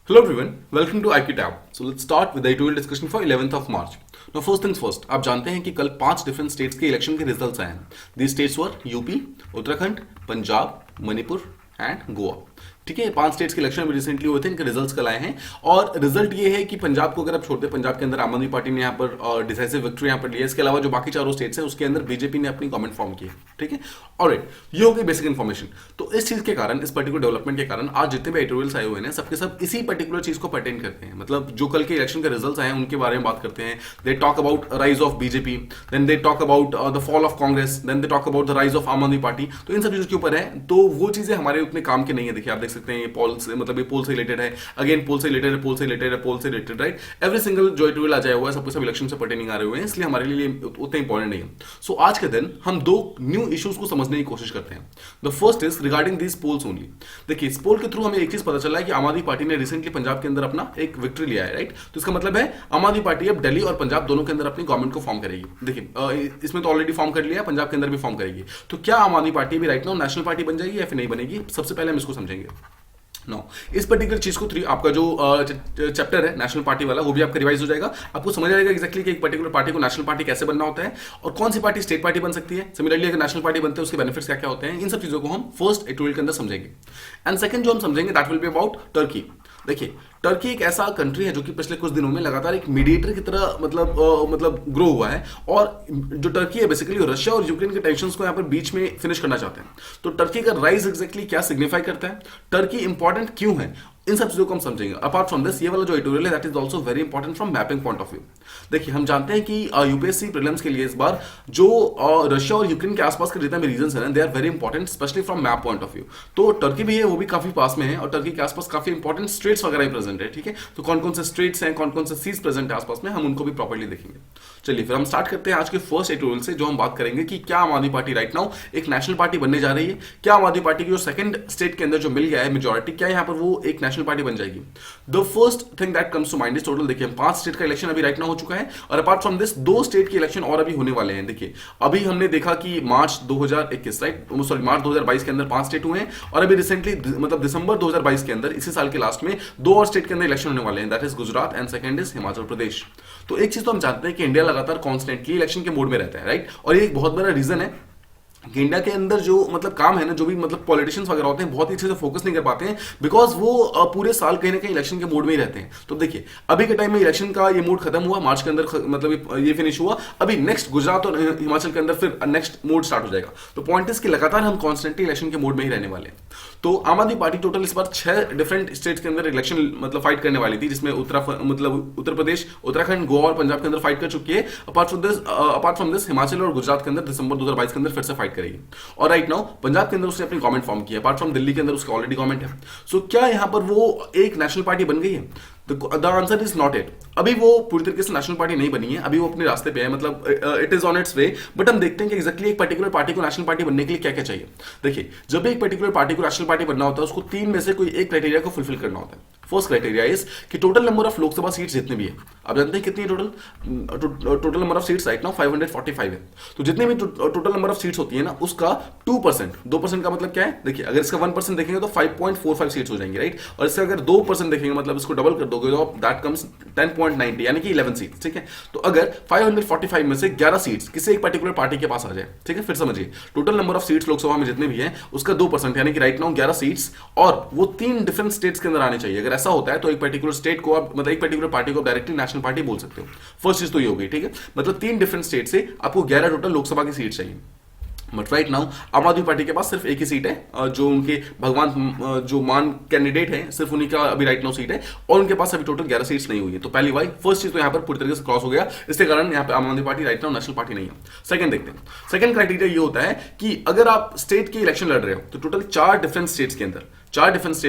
Hello everyone, welcome to IQ Tab. So let's start with the editorial discussion for 11th of March. Now first things first, आप जानते हैं कि कल 5 different states के election के results आए हैं. These states were UP, Uttarakhand, Punjab, Manipur and Goa. ठीक है, 5 स्टेट्स के इलेक्शन भी रिसेंटली हुए थे, इनके रिजल्ट्स कल आए हैं. और रिजल्ट ये है कि पंजाब को अगर आप छोड़ते हैं, पंजाब के अंदर आम आदमी पार्टी ने यहाँ पर डिसाइसिव विक्ट्री यहाँ पर ली है. इसके अलावा जो बाकी चारों स्टेट्स हैं उसके अंदर बीजेपी ने अपनी गवर्नमेंट फॉर्म की है. ठीक है, ऑलराइट, ये हो गई बेसिक इन्फॉर्मेशन. तो इस चीज के कारण, इस पर्टिकुलर डेवलपमेंट के कारण आज जितने भी एडिटोरियल्स आए हुए हैं सबके सब इसी पर्टिकुलर चीज को पर्टेन करते हैं. मतलब जो कल के इलेक्शन के रिजल्ट्स आए हैं उनके बारे में बात करते हैं. They talk about rise of BJP, then they talk about the fall of Congress, then they talk about the rise of Aam Aadmi party. तो इन सब चीजों के ऊपर है, तो वो चीजें हमारे उतने काम के नहीं है. देखिए आप देख सकते हैं, ये पोल से, मतलब ये पोल से रिलेटेड है, अगेन पोल से रिलेटेड है, पोल से रिलेटेड है, पोल से रिलेटेड, राइट. एवरी सिंगल जो एडिटोरियल आ जाए हुआ है सब इलेक्शन से पर्टेनिंग आ रहे हुए हैं, इसलिए हमारे लिए उतना इंपॉर्टेंट नहीं है. सो आज के दिन हम दो न्यू इश्यूज को समझने की कोशिश करते हैं. The first is regarding these polls only. देखिए इस पोल के थ्रू हमें एक चीज पता चला है कि आम आदमी पार्टी ने रिसेंटली पंजाब के अंदर अपना एक विक्ट्री लिया है, राइट. तो इसका मतलब है आम आदमी पार्टी अब दिल्ली और पंजाब दोनों के अंदर अपनी गवर्नमेंट को फॉर्म करेगी. देखिए इसमें तो ऑलरेडी फॉर्म कर लिया है, पंजाब के अंदर भी फॉर्म करेगी. तो क्या आम आदमी पार्टी भी राइट नाउ नेशनल पार्टी बन जाएगी या फिर नहीं बनेगी, सबसे पहले हम इसको समझेंगे. नो, इस पर्टिकुलर चीज को आपका जो चैप्टर है नेशनल पार्टी वाला, वो भी आपका रिवाइज हो जाएगा. आपको समझ आएगा एक्जैक्टली कि एक पर्टिकुलर पार्टी को नेशनल पार्टी कैसे बनना होता है और कौन सी पार्टी स्टेट पार्टी बन सकती है. सिमिलरली अगर नेशनल पार्टी बनते हैं उसके बेनिफिट्स क्या क्या होते हैं, इन सब चीजों को हम फर्स्ट एडिटोरियल के अंदर समझेंगे. एंड सेकंड जो हम समझेंगे that will be about Turkey. देखिए टर्की एक ऐसा कंट्री है जो कि पिछले कुछ दिनों में लगातार एक मीडिएटर की तरह मतलब ग्रो हुआ है. और जो टर्की है बेसिकली रशिया और यूक्रेन के टेंशंस को यहाँ पर बीच में फिनिश करना चाहते हैं. तो टर्की का राइज एक्जैक्टली क्या सिग्निफाई करता है, टर्की इंपॉर्टेंट क्यों है, इन सब चीजों को हम समझेंगे. अपार्ट फ्रॉम दिस, ये वाला जो एडिटोरियल है that is also very important from mapping point of view. देखिए हम जानते हैं कि यूपीएससी प्रीलिम्स के लिए इस बार जो रशिया और यूक्रेन के आसपास के जितने भी रीजन है they are very important, specially from map point of view. तो टर्की भी है, वो भी काफी पास में है और टर्की के आसपास काफी इंपॉर्टेंट स्ट्रेट्स वगैरह प्रेजेंट है. ठीक है, तो कौन कौन से स्ट्रेट्स हैं, कौन कौन से सीज प्रेजेंट है आसपास में, हम उनको भी प्रॉपर्ली देखेंगे. चलिए फिर हम स्टार्ट करते हैं आज के फर्स्ट एडिटोरियल से, जो हम बात करेंगे कि क्या आम आदमी पार्टी राइट नाउ एक नेशनल पार्टी बनने जा रही है. क्या आम आदमी पार्टी की जो सेकंड स्टेट के अंदर जो मिल गया है मेजोरिटी, क्या यहाँ पर वो एक नेशनल पार्टी बन जाएगी. The first thing that comes to mind is total. देखिए 5 स्टेट का इलेक्शन अभी राइट नाउ हो चुका है और अपार्ट फ्रॉम दिस 2 स्टेट के इलेक्शन और अभी होने वाले हैं. देखिए अभी हमने देखा कि मार्च 2021 राइट, सॉरी मार्च 2022 के अंदर 5 स्टेट हुए हैं और अभी रिसेंटली मतलब दिसंबर 2022 के अंदर इसी साल के लास्ट में 2 और स्टेट के अंदर इलेक्शन होने वाले हैं, that is Gujarat and second is Himachal Pradesh. तो एक चीज तो हम जानते हैं कि इंडिया लगातार कॉन्स्टेंटली इलेक्शन के मोड में रहता है, राइट. और ये एक बहुत बड़ा रीजन है कि इंडिया के अंदर जो मतलब काम है ना, जो भी मतलब पॉलिटिशियंस वगैरह होते हैं बहुत ही अच्छे से फोकस नहीं कर पाते हैं, बिकॉज वो पूरे साल कहीं ना कहीं इलेक्शन के मूड में ही रहते हैं. तो देखिए अभी के टाइम में इलेक्शन का ये मूड खत्म हुआ, मार्च के अंदर मतलब ये फिनिश हुआ, अभी नेक्स्ट गुजरात और हिमाचल के अंदर फिर नेक्स्ट मूड स्टार्ट हो जाएगा. तो पॉइंट इज कि लगातार हम कॉन्स्टेंटली इलेक्शन के मूड में ही रहने वाले हैं. तो आम आदमी पार्टी टोटल इस बार 6 डिफरेंट स्टेट्स के अंदर इलेक्शन मतलब फाइट करने वाली थी, जिसमें उत्तर प्रदेश, उत्तराखंड, गोवा और पंजाब के अंदर फाइट कर चुकी है. अपार्ट फ्रॉम दिस हिमाचल और गुजरात के अंदर दिसंबर 2022 के अंदर फिर से फाइट करेगी. और राइट नाउ पंजाब के अंदर उसने अपनी गवर्नमेंट फॉर्म की है, अपार्ट फ्रॉम दिल्ली के अंदर उसकी ऑलरेडी गवर्नमेंट है. सो क्या यहां पर वो एक नेशनल पार्टी बन गई है? The answer is not it. अभी वो पूरी तरीके से नेशनल पार्टी नहीं बनी है, अभी वो अपने रास्ते पे है, मतलब it is on it's way. But हम देखते हैं कि एक्जैक्टली एक पर्टिकुलर पार्टी को नेशनल पार्टी बनने के लिए क्या क्या चाहिए. देखिए जब भी एक पर्टिकुलर पार्टी को नेशनल पार्टी बनना होता है उसको 3 में से कोई एक क्राइटेरिया को फुलफिल करना होता है. फर्स्ट क्राइटेरिया इज कि total number of Lok Sabha seats जितने भी है, आप जानते हैं कितनी है total number of seats right now 545 है. तो जितने भी टोटल नंबर ऑफ सीट्स होती है ना उसका 2% का मतलब क्या है. देखिए अगर इसका 1% देखेंगे तो 5.45 सीट्स हो जाएंगे, राइट. और इसका अगर 2% देखेंगे मतलब इसको डबल कर दोगे तो दैट कम्स 10.90 यानी कि 11 सीट्स. ठीक है, तो अगर 545 में से 11 सीट्स किसी एक पर्टिकुलर पार्टी के पास आ जाए, ठीक है, फिर समझिए total number of seats Lok Sabha में जितने भी हैं उसका 2% यानी कि राइट नाउ 11 सीट्स, और वो 3 डिफरेंट स्टेट्स के अंदर आने चाहिए. अगर ऐसा होता है तो एक पर्टिकुलर स्टेट को आप मतलब एक पर्टिकुलर पार्टी को डायरेक्टली नेशनल पार्टी बोल सकते हो. फर्स्ट चीज तो ये हो गई, ठीक है, मतलब 3 डिफरेंट स्टेट से आपको 11 टोटल लोकसभा की सीट चाहिए. बट राइट नाउ आम आदमी पार्टी के पास सिर्फ एक ही सीट है, जो उनके भगवान जो मान कैंडिडेट हैं सिर्फ उन्हीं का अभी राइट नाउ सीट है और उनके पास अभी टोटल 11 सीट्स नहीं हुई है. तो पहली बात फर्स्ट चीज तो यहाँ पर पूरी तरीके से क्रॉस हो गया, इसके कारण यहाँ पे आम Aadmi party right now national party नहीं है. सेकंड देखते हैं. सेकंड क्राइटेरिया ये होता है कि अगर आप स्टेट के इलेक्शन लड़ रहे हो तो टोटल 4 डिफरेंट स्टेट्स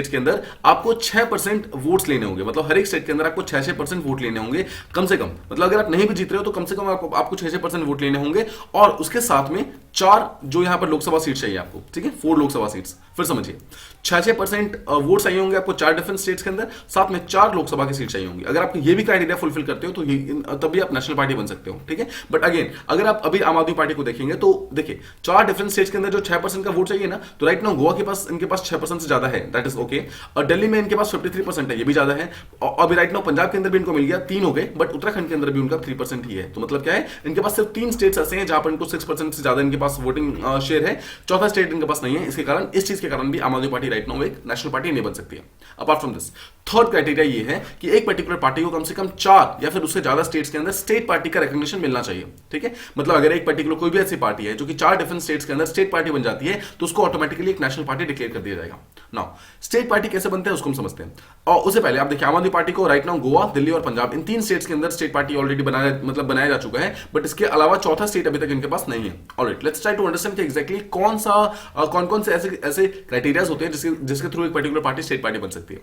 के अंदर आपको 6% वोट्स लेने होंगे. मतलब हर एक स्टेट के अंदर आपको 6% वोट लेने होंगे कम से कम. मतलब अगर आप नहीं भी जीत रहे हो तो कम से कम आपको 6% वोट लेने होंगे और उसके साथ में 4 जो यहां पर लोकसभा सीट चाहिए आपको, ठीक है, 4 लोकसभा सीट्स। फिर समझिए 6% वोट चाहिए होंगे आपको 4 डिफरेंट स्टेट्स के अंदर, साथ में 4 लोकसभा की सीट चाहिए होंगी। अगर आप ये भी क्राइटेरिया फुलफिल करते हो तो तभी आप नेशनल पार्टी बन सकते हो, ठीक है। बट अगेन अगर आप अभी आम आदमी पार्टी को देखेंगे तो देखिए 4 डिफरेंट स्टेट्स के अंदर जो 6% का वोट चाहिए ना, तो राइट नाउ गोवा के पास इनके पास 6% से ज्यादा है, दैट इज ओके। और दिल्ली में इनके पास 53% है, ये भी ज्यादा है। और अभी राइट नाउ पंजाब के अंदर भी इनको मिल गया, 3 हो गए, बट उत्तराखंड के अंदर भी उनका 3% ही है। तो मतलब क्या है, इनके पास सिर्फ 3 स्टेट्स ऐसे हैं जहां पर इनको 6% से ज्यादा इनके पास वोटिंग शेयर है, चौथा स्टेट इनके पास नहीं है। इसके कारण, इस चीज के कारण भी आम आदमी पार्टी राइट नाउ एक नेशनल पार्टी नहीं बन सकती है। Apart from this, third criteria ये है कि एक पर्टिकुलर पार्टी को कम से कम 4 या फिर उससे ज्यादा स्टेट्स के अंदर स्टेट पार्टी का रिकॉग्निशन मिलना चाहिए, ठीक है। मतलब अगर एक पर्टिकुलर कोई भी ऐसी पार्टी है जो कि 4 डिफरेंट स्टेट्स के अंदर स्टेट पार्टी बन जाती है, तो उसको ऑटोमेटिकली एक नेशनल पार्टी डिक्लेयर कर दिया जाएगा। नाउ स्टेट पार्टी कैसे बनते हैं उसको हम समझते हैं। और उससे पहले आप देखिए, आम आदमी पार्टी को राइट नाउ गोवा, दिल्ली और पंजाब, इन 3 स्टेट्स के अंदर स्टेट पार्टी ऑलरेडी बनाया जा चुका है, बट इसके अलावा चौथा स्टेट अभी तक इनके पास नहीं है। Alright, let's try to understand कि एग्जैक्टली कौन से ऐसे क्राइटेरियाज होते हैं जिसके थ्रू एक पर्टिकुलर पार्टी स्टेट पार्टी बन सकती है।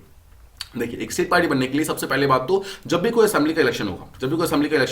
देखिए, एक स्टेट पार्टी बनने के लिए सबसे पहले बात तो जब भी कोई असेंबली का इलेक्शन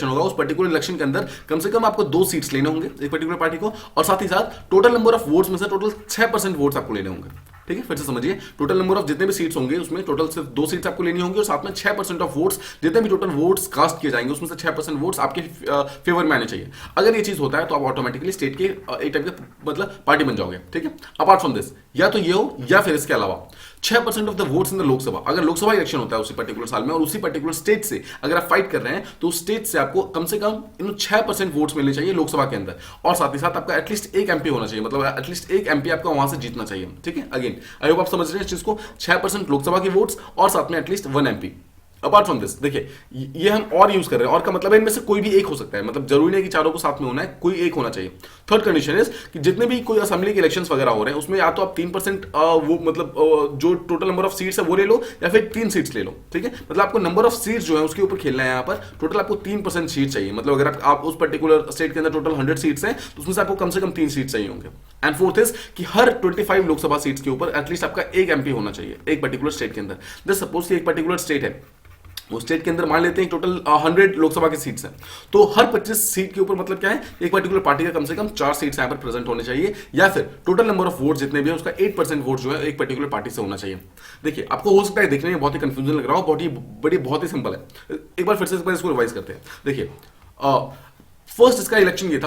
होगा, उस पर्टिकुलर इलेक्शन के अंदर कम से कम आपको 2 सीट्स लेने होंगे एक पर्टिकुलर पार्टी को, और साथ ही साथ टोटल नंबर ऑफ वोट्स में से टोटल 6% वोट्स आपको लेने होंगे, ठीक है। फिर से समझिए, टोटल नंबर ऑफ जितने भी सीट्स होंगे उसमें टोटल सिर्फ 2 सीट्स आपको लेनी होंगी, और साथ में 6% ऑफ वोट्स, जितने भी टोटल वोट्स कास्ट किए जाएंगे उसमें से 6% वोट्स आपके फेवर में आने चाहिए। अगर ये चीज होता है तो आप ऑटोमेटिकली स्टेट के एक टाइप के मतलब पार्टी बन जाओगे, ठीक है। अपार्ट फ्रॉम दिस, या तो ये हो या फिर इसके अलावा 6% of the votes in the Lok Sabha, अगर लोकसभा इलेक्शन होता है उसी पर्टिकुलर साल में और उसी पर्टिकुलर स्टेट से अगर आप फाइट कर रहे हैं, तो स्टेट से आपको कम से कम इन 6% वोट्स मिलने चाहिए लोकसभा के अंदर, और साथ ही साथ आपका एटलीस्ट एक एमपी होना चाहिए, मतलब एटलीस्ट एक एमपी आपका वहां से जीतना चाहिए, ठीक है। अगेन आई होप आप समझ रहे हैं इस चीज को, 6% लोकसभा की वोट्स और साथ में at least 1 MP. Apart from this, देखिए ये हम और यूज कर रहे हैं, और का मतलब है इनमें से कोई भी एक हो सकता है, मतलब जरूरी नहीं कि चारों को साथ में होना है, कोई एक होना चाहिए। थर्ड कंडीशन इज कि जितने भी कोई असेंबली के इलेक्शंस वगैरह हो रहे हैं उसमें या तो आप 3% वो मतलब जो टोटल नंबर ऑफ सीट्स है वो ले लो, या फिर 3 सीट्स ले लो, ठीक है। मतलब आपको नंबर ऑफ सीट्स जो है उसके ऊपर खेलना है। यहाँ पर टोटल आपको 3% सीट चाहिए, मतलब अगर आप उस पर्टिकुलर स्टेट के अंदर टोटल 100 सीट्स हैं तो उसमें से आपको कम से कम 3 सीट चाहिए होंगे। एंड फोर्थ इज कि हर 25 लोकसभा सीट्स के ऊपर एटलीस्ट आपका एक एमपी होना चाहिए एक पर्टिकुलर स्टेट के अंदर। जस्ट सपोज कि एक पर्टिकुलर स्टेट है, वो स्टेट के अंदर मान लेते हैं टोटल 100 लोकसभा की सीट्स हैं, तो हर 25 सीट के ऊपर मतलब क्या है, एक पर्टिकुलर पार्टी का कम से कम 4 सीट्स यहाँ पर प्रेजेंट होने चाहिए, या फिर टोटल नंबर ऑफ वोट जितने भी है उसका 8% वोट जो है एक पर्टिकुलर पार्टी से होना चाहिए। देखिए, आपको हो सकता है देखने में बहुत ही कंफ्यूजन लग रहा हो, बहुत ही सिंपल है। एक बार फिर से इसको रिवाइज करते हैं। देखिए, फर्स्ट इसका इलेक्शन ये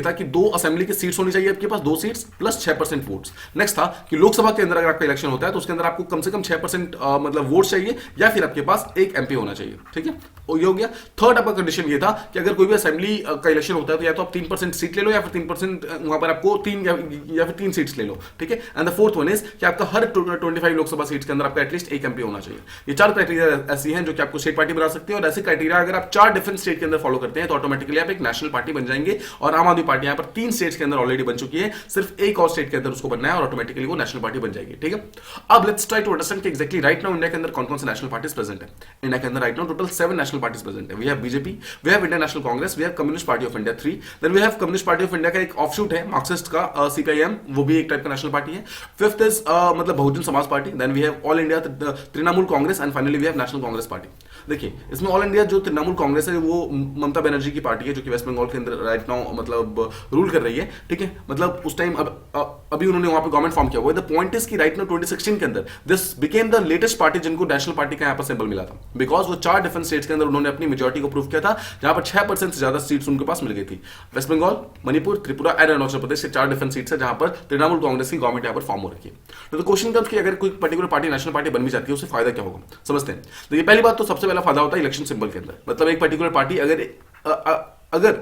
था कि 2 असेंबली की सीट्स होनी चाहिए आपके पास, 2 सीट्स प्लस 6% वोट्स। नेक्स्ट था कि लोकसभा के अंदर अगर आपका इलेक्शन होता है तो उसके अंदर आपको कम से कम 6% मतलब वोट चाहिए, या फिर आपके पास एक एमपी होना चाहिए, ठीक है। ये हो गया। थर्ड आपका कंडीशन ये था कि अगर कोई भी असेंबली का इलेक्शन होता है तो या तो आप 3% सीट ले लो, या फिर 3% वहां पर आपको 3 या फिर 3 सीट्स ले लो, ठीक है। And the fourth one is कि आपका हर 25 लोकसभा सीट्स के अंदर आपका एटलीस्ट एक एमपी होना चाहिए। ये 4 क्राइटेरिया ऐसी हैं जो कि आपको स्टेट पार्टी बना सकती है, और ऐसे क्राइटेरिया अगर आप 4 डिफरेंट स्टेट के अंदर फॉलो करते हैं तो ऑटोमेटिकली आप एक नेशनल पार्टी बन जाएंगे। और आम आदमी पार्टी यहां पर 3 स्टेट्स के अंदर ऑलरेडी बन चुकी है, सिर्फ एक और स्टेट के अंदर उसको बनना है और ऑटोमेटिकली वो नेशनल पार्टी बन जाएगी, ठीक है। अब लेट्स ट्राई टू अंडरस्टैंड कि एग्जैक्टली राइट नाउ इंडिया के अंदर कौन-कौन से नेशनल पार्टीज प्रेजेंट है। इंडिया के अंदर right now total 7 national parties present है। We have BJP, we have Indian National Congress, we have Communist Party of India 3, then we have Communist Party of India का एक offshoot है Marxist का CPIM, वो भी एक टाइप का national party है। फिफ्थ इज मतलब Bahujan Samaj party, then we have all India Trinamool Congress, and finally we have national Congress party. देखिए, इसमें ऑल इंडिया जो तृणमूल कांग्रेस है वो ममता बनर्जी की पार्टी है जो कि वेस्ट बंगाल के अंदर राइट नाउ मतलब रूल कर रही है, ठीक है। मतलब उस टाइम अभी उन्होंने वहां पे गवर्नमेंट फॉर्म किया हुआ है। द पॉइंट इज कि राइट नाउ 2016 के अंदर this became the latest party जिनको नेशनल पार्टी का यहाँ पर सिंबल मिला था, बिकॉज वो 4 डिफरेंट स्टेट्स के अंदर उन्होंने अपनी मेजोरिटी को प्रूव किया था, जहां पर 6% से ज्यादा सीट्स उनके पास मिल गई थी। वेस्ट बंगाल, मणिपुर, त्रिपुरा एंड अरुणाचल प्रदेश से 4 डिफरेंट सीट्स है जहां पर तृणमूल कांग्रेस की गवर्नमेंट यहाँ पर फॉर्म हो रखी है। तो क्वेश्चन कम्स कि अगर कोई पर्टिकुलर पार्टी नेशनल पार्टी बन भी जाती है उससे फायदा क्या होगा, समझते हैं। तो ये पहली बात तो सबसे पहला फायदा होता है इलेक्शन सिंबल के अंदर। मतलब एक पर्टिकुलर पार्टी अगर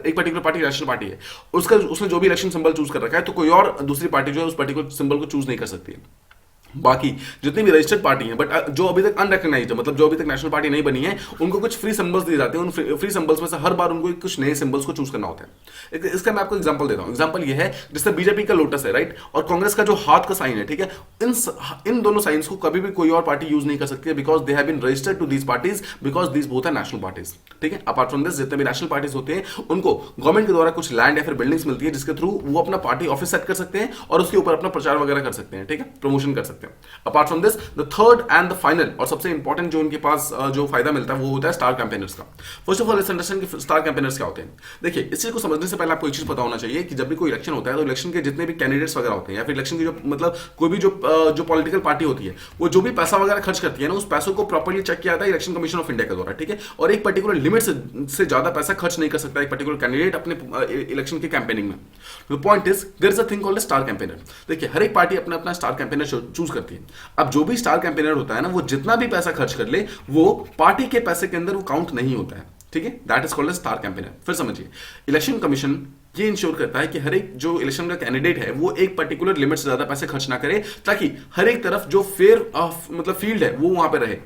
एक पर्टिकुलर पार्टी नेशनल पार्टी है, उसने जो भी इलेक्शन सिंबल चूज कर रखा है, तो कोई और दूसरी पार्टी जो है उस पर्टिकुलर सिंबल को चूज नहीं कर सकती है। बाकी जितनी भी रजिस्टर्ड पार्टी हैं, बट जो अभी तक अनरिकग्नाइज्ड है, मतलब जो अभी तक नेशनल पार्टी नहीं बनी है, उनको कुछ फ्री सिंबल्स दिए जाते हैं। उन फ्री सिंबल्स में से हर बार उनको कुछ नए सिंबल्स को चूज करना होता है। इसका मैं आपको एग्जांपल देता हूं। एग्जांपल ये है, जैसे बीजेपी का लोटस है, राइट, और कांग्रेस का जो हाथ का साइन है, ठीक है। इन दोनों साइंस को कभी भी कोई और पार्टी यूज नहीं कर सकती है, because they have been registered to these parties, because these both are national parties, ठीक है। अपार्ट फ्रॉम दिस, जितने भी नेशनल पार्टीज होते हैं उनको गवर्नमेंट के द्वारा कुछ लैंड या फिर बिल्डिंग्स मिलती है, जिसके थ्रू वो अपना पार्टी ऑफिस सेट कर सकते हैं और उसके ऊपर अपना प्रचार वगैरह कर सकते हैं, ठीक है, प्रमोशन कर सकते हैं। सकते हैं। Apart from this the third and the final और सबसे इंपॉर्टेंट जो उनके पास जो फायदा मिलता है वो होता है स्टार कैंपेनर्स का। First of all let's understand कि स्टार कैंपेनर्स क्या होते हैं। देखिए, इस चीज को समझने से पहले आपको एक चीज पता होना चाहिए कि जब भी कोई इलेक्शन होता है तो इलेक्शन के जितने भी कैंडिडेट्स वगैरह होते हैं या फिर इलेक्शन की जो मतलब कोई भी जो पॉलिटिकल पार्टी होती है वो जो भी पैसा वगैरह खर्च करती है ना, उस पैसों को प्रॉपर्ली चेक किया जाता है इलेक्शन कमीशन ऑफ इंडिया के द्वारा, ठीक है। और एक पर्टिकुलर लिमिट से ज्यादा पैसा खर्च नहीं कर सकता एक पर्टिकुलर कैंडिडेट अपने इलेक्शन की कैंपेनिंग में। The point is there is a thing called star campaigner. देखिए, हर एक पार्टी अपना अपना स्टार कैंपेनर चूज करती है। अब जो भी स्टार कैंपेनर होता है ना, वो जितना भी पैसा खर्च कर ले वो पार्टी के पैसे के अंदर वो काउंट नहीं होता है, ठीक है। That is called star campaigner. फिर समझिए, इलेक्शन कमीशन ये इंश्योर करता है कि हर एक जो इलेक्शन का कैंडिडेट है वो एक पर्टिकुलर लिमिट से ज्यादा पैसे खर्च ना करे, ताकि हर एक तरफ जो फेयर मतलब फील्ड है वो वहां पे रहे।